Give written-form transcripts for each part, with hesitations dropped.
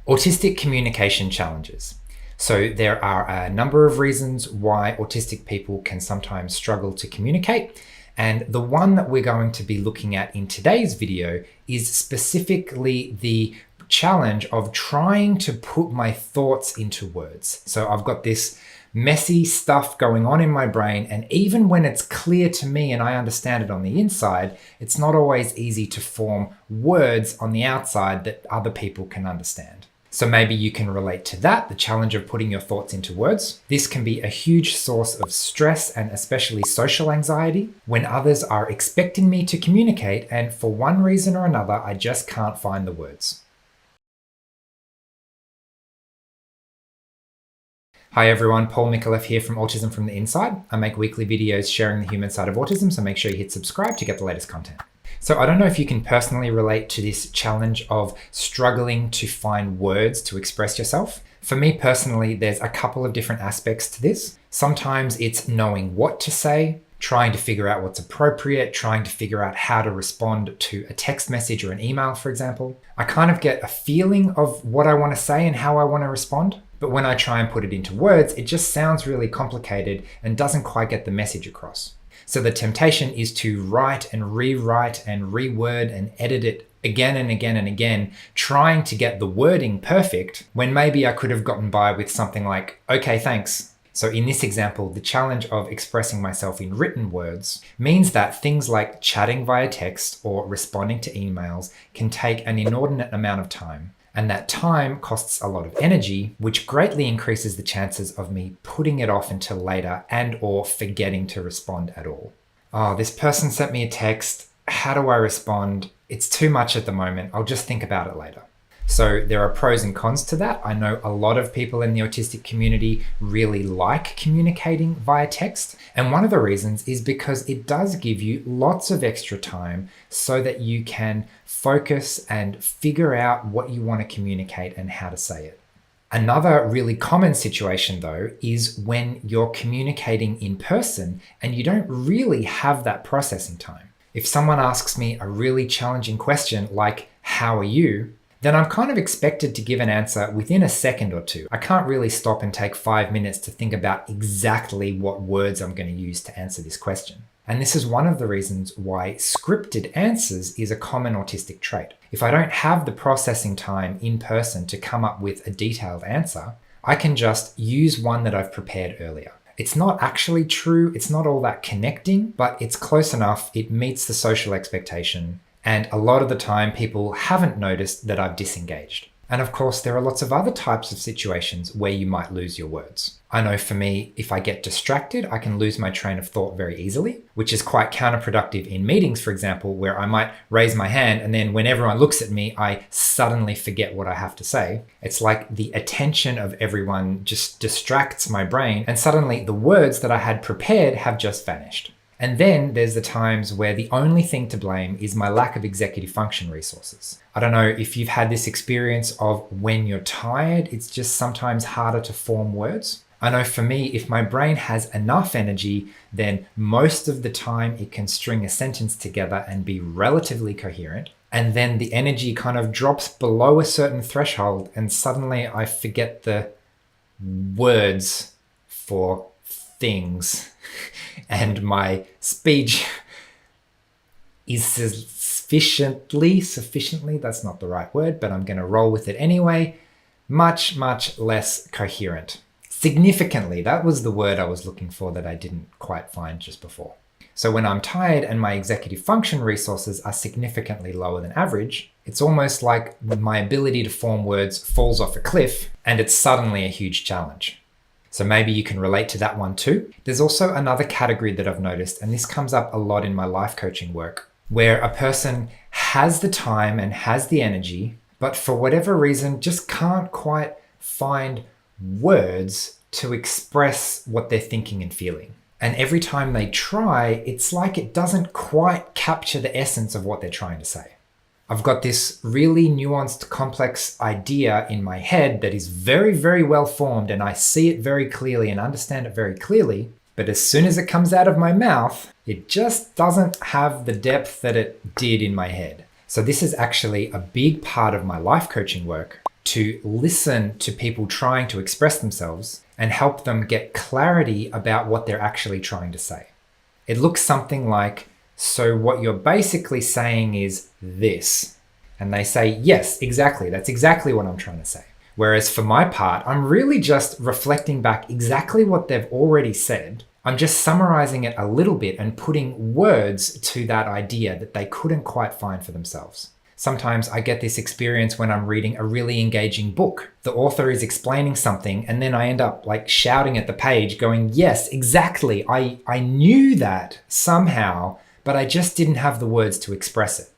Autistic communication challenges. So there are a number of reasons why autistic people can sometimes struggle to communicate. And the one that we're going to be looking at in today's video is specifically the challenge of trying to put my thoughts into words. So I've got this messy stuff going on in my brain, and even when it's clear to me and I understand it on the inside, it's not always easy to form words on the outside that other people can understand. So maybe you can relate to that, the challenge of putting your thoughts into words. This can be a huge source of stress and especially social anxiety when others are expecting me to communicate and for one reason or another, I just can't find the words. Hi everyone, Paul Mikolev here from Autism from the Inside. I make weekly videos sharing the human side of autism, so make sure you hit subscribe to get the latest content. So I don't know if you can personally relate to this challenge of struggling to find words to express yourself. For me personally, there's a couple of different aspects to this. Sometimes it's knowing what to say, trying to figure out what's appropriate, trying to figure out how to respond to a text message or an email, for example. I kind of get a feeling of what I want to say and how I want to respond. But when I try and put it into words, it just sounds really complicated and doesn't quite get the message across. So the temptation is to write and rewrite and reword and edit it again and again and again, trying to get the wording perfect when maybe I could have gotten by with something like, okay, thanks. So in this example, the challenge of expressing myself in written words means that things like chatting via text or responding to emails can take an inordinate amount of time. And that time costs a lot of energy, which greatly increases the chances of me putting it off until later and or forgetting to respond at all. Oh, this person sent me a text. How do I respond? It's too much at the moment. I'll just think about it later. So there are pros and cons to that. I know a lot of people in the autistic community really like communicating via text. And one of the reasons is because it does give you lots of extra time so that you can focus and figure out what you want to communicate and how to say it. Another really common situation though is when you're communicating in person and you don't really have that processing time. If someone asks me a really challenging question like, "How are you?" then I'm kind of expected to give an answer within a second or two. I can't really stop and take 5 minutes to think about exactly what words I'm going to use to answer this question. And this is one of the reasons why scripted answers is a common autistic trait. If I don't have the processing time in person to come up with a detailed answer, I can just use one that I've prepared earlier. It's not actually true, it's not all that connecting, but it's close enough, it meets the social expectation. And a lot of the time people haven't noticed that I've disengaged. And of course, there are lots of other types of situations where you might lose your words. I know for me, if I get distracted, I can lose my train of thought very easily, which is quite counterproductive in meetings, for example, where I might raise my hand and then when everyone looks at me, I suddenly forget what I have to say. It's like the attention of everyone just distracts my brain and suddenly the words that I had prepared have just vanished. And then there's the times where the only thing to blame is my lack of executive function resources. I don't know if you've had this experience of when you're tired, it's just sometimes harder to form words. I know for me, if my brain has enough energy, then most of the time it can string a sentence together and be relatively coherent. And then the energy kind of drops below a certain threshold and suddenly I forget the words for things. And my speech is sufficiently, that's not the right word, but I'm going to roll with it anyway, much less coherent. Significantly, that was the word I was looking for that I didn't quite find just before. So when I'm tired and my executive function resources are significantly lower than average, it's almost like my ability to form words falls off a cliff and it's suddenly a huge challenge. So maybe you can relate to that one too. There's also another category that I've noticed, and this comes up a lot in my life coaching work, where a person has the time and has the energy, but for whatever reason, just can't quite find words to express what they're thinking and feeling. And every time they try, it's like it doesn't quite capture the essence of what they're trying to say. I've got this really nuanced, complex idea in my head that is very well formed and I see it very clearly and understand it very clearly. But as soon as it comes out of my mouth, it just doesn't have the depth that it did in my head. So this is actually a big part of my life coaching work, to listen to people trying to express themselves and help them get clarity about what they're actually trying to say. It looks something like, so what you're basically saying is this. And they say, yes, exactly. That's exactly what I'm trying to say. Whereas for my part, I'm really just reflecting back exactly what they've already said. I'm just summarizing it a little bit and putting words to that idea that they couldn't quite find for themselves. Sometimes I get this experience when I'm reading a really engaging book. The author is explaining something and then I end up like shouting at the page going, yes, exactly. I knew that somehow, but I just didn't have the words to express it.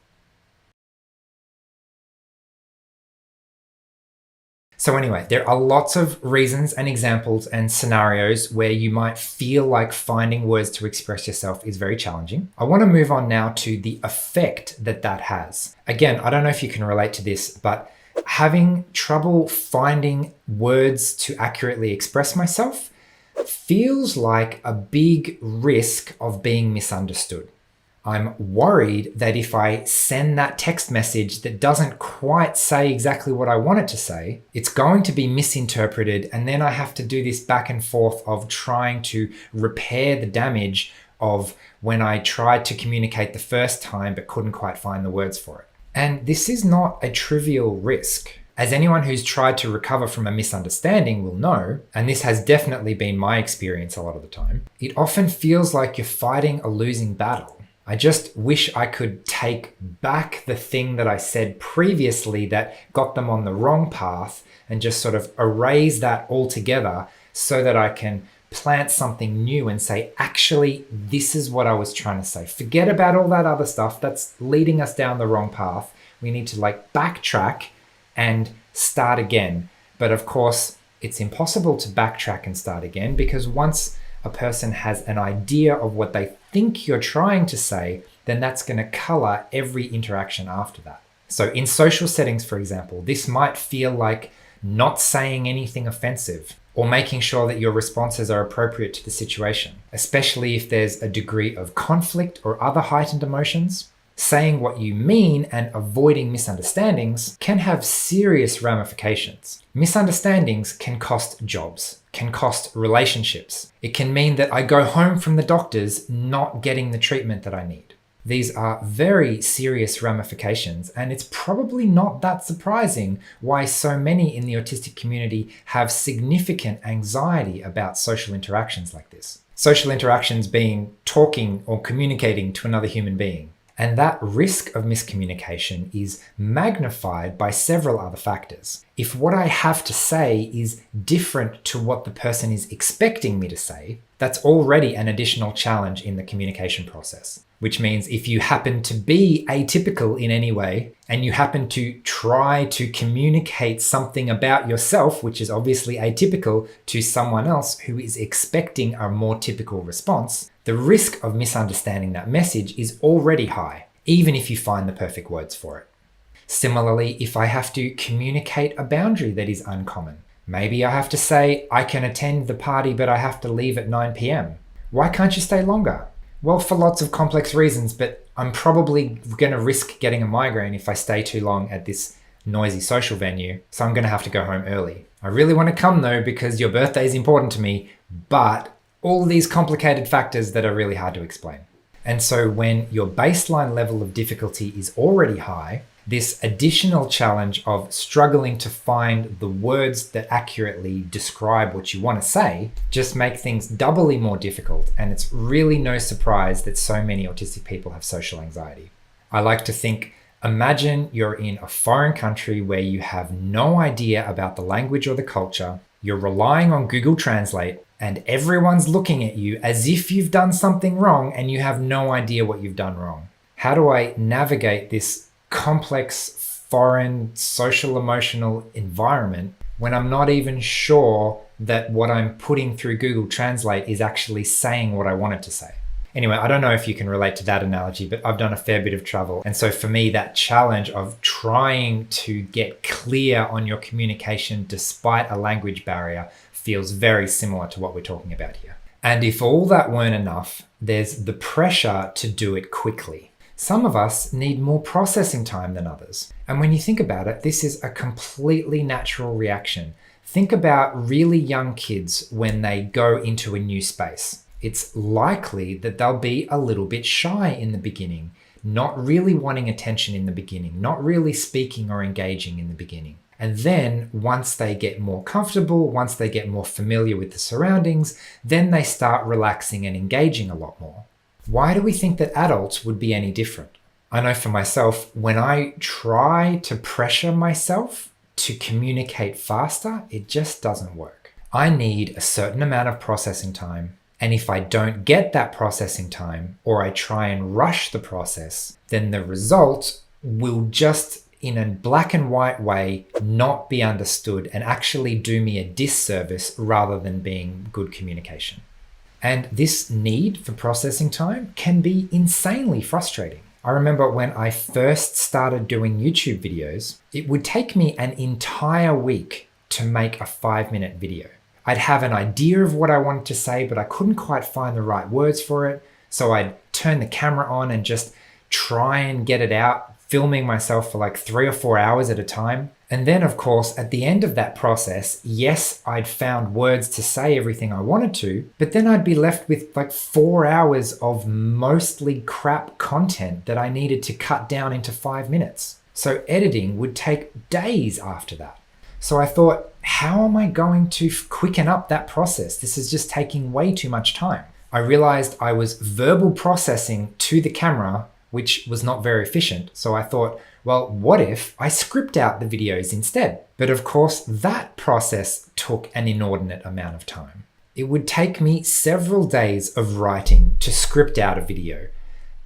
So anyway, there are lots of reasons and examples and scenarios where you might feel like finding words to express yourself is very challenging. I want to move on now to the effect that that has. Again, I don't know if you can relate to this, but having trouble finding words to accurately express myself feels like a big risk of being misunderstood. I'm worried that if I send that text message that doesn't quite say exactly what I want it to say, it's going to be misinterpreted. And then I have to do this back and forth of trying to repair the damage of when I tried to communicate the first time but couldn't quite find the words for it. And this is not a trivial risk. As anyone who's tried to recover from a misunderstanding will know, and this has definitely been my experience a lot of the time, it often feels like you're fighting a losing battle. I just wish I could take back the thing that I said previously that got them on the wrong path and just sort of erase that altogether so that I can plant something new and say, actually, this is what I was trying to say. Forget about all that other stuff that's leading us down the wrong path. We need to backtrack and start again. But of course, it's impossible to backtrack and start again because once a person has an idea of what they think you're trying to say, then that's going to color every interaction after that. So in social settings, for example, this might feel like not saying anything offensive or making sure that your responses are appropriate to the situation, especially if there's a degree of conflict or other heightened emotions. Saying what you mean and avoiding misunderstandings can have serious ramifications. Misunderstandings can cost jobs, can cost relationships. It can mean that I go home from the doctors not getting the treatment that I need. These are very serious ramifications, and it's probably not that surprising why so many in the autistic community have significant anxiety about social interactions like this. Social interactions being talking or communicating to another human being. And that risk of miscommunication is magnified by several other factors. If what I have to say is different to what the person is expecting me to say, that's already an additional challenge in the communication process. Which means if you happen to be atypical in any way, and you happen to try to communicate something about yourself, which is obviously atypical, to someone else who is expecting a more typical response, the risk of misunderstanding that message is already high, even if you find the perfect words for it. Similarly, if I have to communicate a boundary that is uncommon, maybe I have to say, I can attend the party, but I have to leave at 9 p.m. Why can't you stay longer? Well, for lots of complex reasons, but I'm probably going to risk getting a migraine if I stay too long at this noisy social venue, so I'm going to have to go home early. I really want to come though because your birthday is important to me, but all these complicated factors that are really hard to explain. And so when your baseline level of difficulty is already high, this additional challenge of struggling to find the words that accurately describe what you want to say just make things doubly more difficult. And it's really no surprise that so many autistic people have social anxiety. I like to think, imagine you're in a foreign country where you have no idea about the language or the culture. You're relying on Google Translate and everyone's looking at you as if you've done something wrong and you have no idea what you've done wrong. How do I navigate this complex, foreign, social, emotional environment when I'm not even sure that what I'm putting through Google Translate is actually saying what I want it to say? Anyway, I don't know if you can relate to that analogy, but I've done a fair bit of travel. And so for me, that challenge of trying to get clear on your communication despite a language barrier feels very similar to what we're talking about here. And if all that weren't enough, there's the pressure to do it quickly. Some of us need more processing time than others. And when you think about it, this is a completely natural reaction. Think about really young kids when they go into a new space. It's likely that they'll be a little bit shy in the beginning, not really wanting attention in the beginning, not really speaking or engaging in the beginning. And then once they get more comfortable, once they get more familiar with the surroundings, then they start relaxing and engaging a lot more. Why do we think that adults would be any different? I know for myself, when I try to pressure myself to communicate faster, it just doesn't work. I need a certain amount of processing time. And if I don't get that processing time, or I try and rush the process, then the result will just, in a black and white way, not be understood and actually do me a disservice rather than being good communication. And this need for processing time can be insanely frustrating. I remember when I first started doing YouTube videos, it would take me an entire week to make a 5-minute video. I'd have an idea of what I wanted to say, but I couldn't quite find the right words for it. So I'd turn the camera on and just try and get it out, filming myself for like 3 or 4 hours at a time. And then, of course, at the end of that process, yes, I'd found words to say everything I wanted to, but then I'd be left with like 4 hours of mostly crap content that I needed to cut down into 5 minutes. So editing would take days after that. So I thought, how am I going to quicken up that process? This is just taking way too much time. I realized I was verbal processing to the camera, which was not very efficient. So I thought, well, what if I script out the videos instead? But of course, that process took an inordinate amount of time. It would take me several days of writing to script out a video.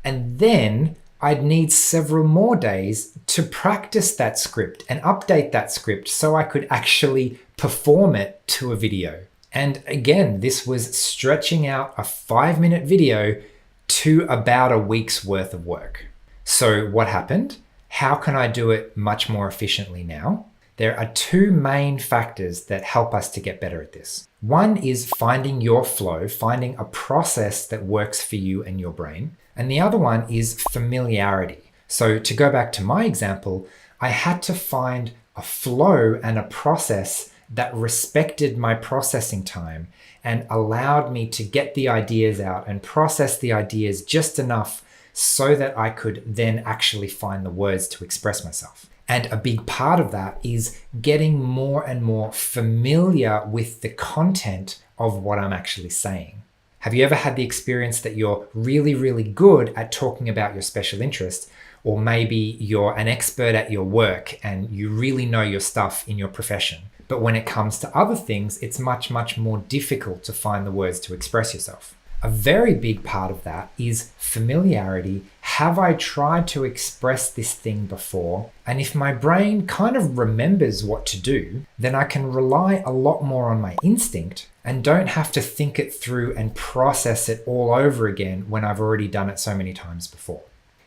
And then I'd need several more days to practice that script and update that script so I could actually perform it to a video. And again, this was stretching out a 5-minute video to about a week's worth of work. So what happened? How can I do it much more efficiently now? There are 2 main factors that help us to get better at this. One is finding your flow, finding a process that works for you and your brain. And the other one is familiarity. So to go back to my example, I had to find a flow and a process that respected my processing time and allowed me to get the ideas out and process the ideas just enough so that I could then actually find the words to express myself. And a big part of that is getting more and more familiar with the content of what I'm actually saying. Have you ever had the experience that you're really, really good at talking about your special interest, or maybe you're an expert at your work and you really know your stuff in your profession, but when it comes to other things, it's much, much more difficult to find the words to express yourself? A very big part of that is familiarity. Have I tried to express this thing before? And if my brain kind of remembers what to do, then I can rely a lot more on my instinct and don't have to think it through and process it all over again when I've already done it so many times before.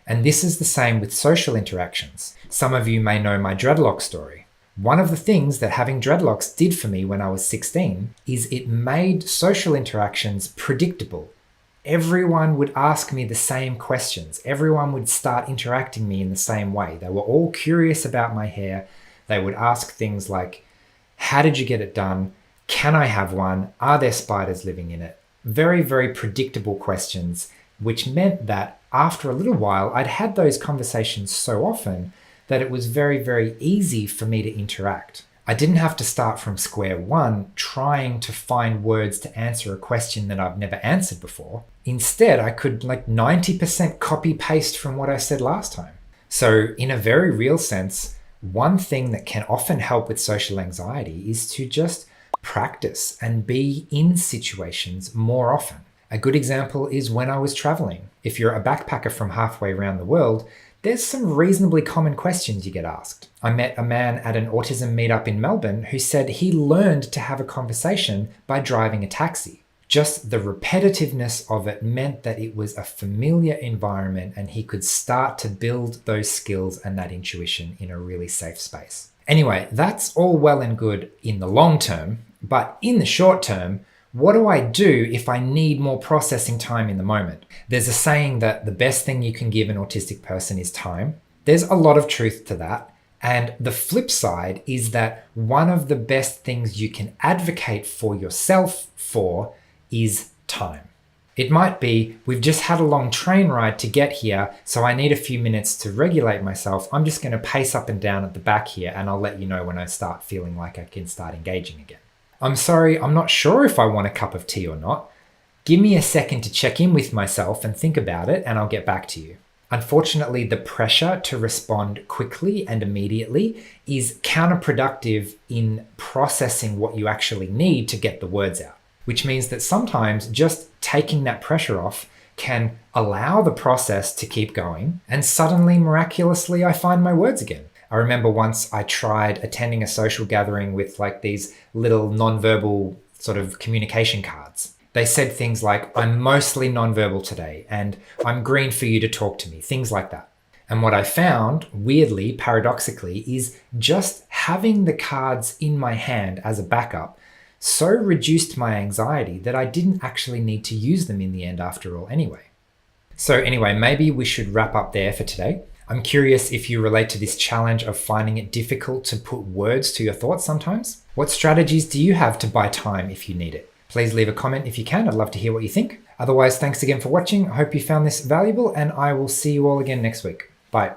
And this is the same with social interactions. Some of you may know my dreadlock story. One of the things that having dreadlocks did for me when I was 16 is it made social interactions predictable. Everyone would ask me the same questions. Everyone would start interacting me in the same way. They were all curious about my hair. They would ask things like, how did you get it done? Can I have one? Are there spiders living in it? Very, very predictable questions, which meant that after a little while, I'd had those conversations so often that it was very, very easy for me to interact. I didn't have to start from square one trying to find words to answer a question that I've never answered before. Instead, I could 90% copy paste from what I said last time. So in a very real sense, one thing that can often help with social anxiety is to just practice and be in situations more often. A good example is when I was traveling. If you're a backpacker from halfway around the world, there's some reasonably common questions you get asked. I met a man at an autism meetup in Melbourne who said he learned to have a conversation by driving a taxi. Just the repetitiveness of it meant that it was a familiar environment and he could start to build those skills and that intuition in a really safe space. Anyway, that's all well and good in the long term, but in the short term, what do I do if I need more processing time in the moment? There's a saying that the best thing you can give an autistic person is time. There's a lot of truth to that. And the flip side is that one of the best things you can advocate for yourself for is time. It might be, we've just had a long train ride to get here, so I need a few minutes to regulate myself. I'm just going to pace up and down at the back here, and I'll let you know when I start feeling like I can start engaging again. I'm sorry, I'm not sure if I want a cup of tea or not. Give me a second to check in with myself and think about it, and I'll get back to you. Unfortunately, the pressure to respond quickly and immediately is counterproductive in processing what you actually need to get the words out, which means that sometimes just taking that pressure off can allow the process to keep going, and suddenly, miraculously, I find my words again. I remember once I tried attending a social gathering with like these little nonverbal sort of communication cards. They said things like, I'm mostly nonverbal today, and I'm green for you to talk to me, things like that. And what I found, weirdly, paradoxically, is just having the cards in my hand as a backup so reduced my anxiety that I didn't actually need to use them in the end after all anyway. So anyway, maybe we should wrap up there for today. I'm curious if you relate to this challenge of finding it difficult to put words to your thoughts sometimes. What strategies do you have to buy time if you need it? Please leave a comment if you can. I'd love to hear what you think. Otherwise, thanks again for watching. I hope you found this valuable, and I will see you all again next week. Bye.